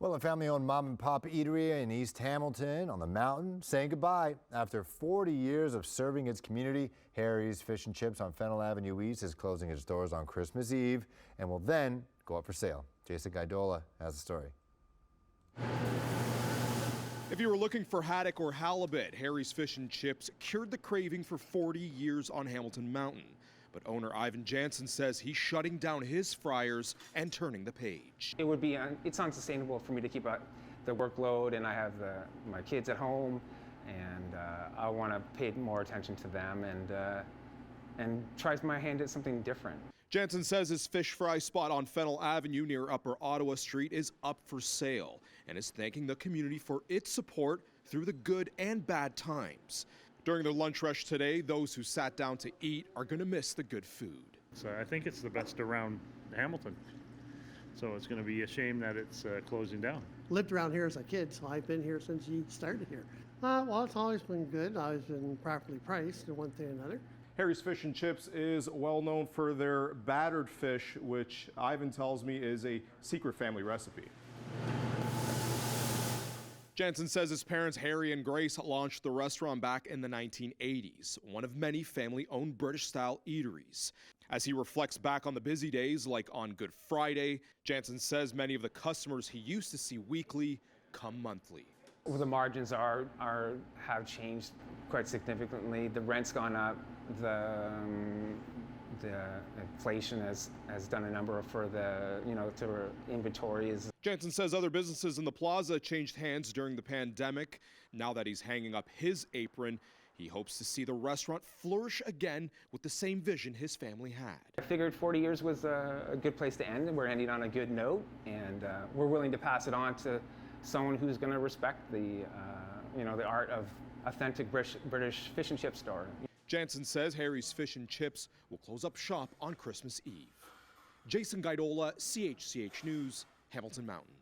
Well, a family-owned mom-and-pop eatery in East Hamilton on the mountain saying goodbye. After 40 years of serving its community, Harry's Fish and Chips on Fennel Avenue East is closing its doors on Christmas Eve and will then go up for sale. Jason Guidola has the story. If you were looking for haddock or halibut, Harry's Fish and Chips cured the craving for 40 years on Hamilton Mountain. But owner Ivan Janssen says he's shutting down his fryers and turning the page. It's unsustainable for me to keep up the workload, and I have my kids at home, and I want to pay more attention to them and try my hand at something different. Janssen says his fish fry spot on Fennel Avenue near Upper Ottawa Street is up for sale and is thanking the community for its support through the good and bad times. During their lunch rush today, those who sat down to eat are going to miss the good food. So I think it's the best around Hamilton. So it's going to be a shame that it's closing down. Lived around here as a kid, so I've been here since he started here. Well, it's always been good. Always been properly priced and one thing and another. Harry's Fish and Chips is well known for their battered fish, which Ivan tells me is a secret family recipe. Janssen says his parents, Harry and Grace, launched the restaurant back in the 1980s, one of many family-owned British-style eateries. As he reflects back on the busy days, like on Good Friday, Janssen says many of the customers he used to see weekly come monthly. Well, the margins have changed quite significantly. The rent's gone up. The inflation has done a number for to inventories. Janssen says other businesses in the plaza changed hands during the pandemic. Now that he's hanging up his apron, he hopes to see the restaurant flourish again with the same vision his family had. I figured 40 years was a good place to end, and we're ending on a good note, and we're willing to pass it on to someone who's going to respect the art of authentic British fish and chip store. Janssen says Harry's Fish and Chips will close up shop on Christmas Eve. Jason Guidola, CHCH News, Hamilton Mountain.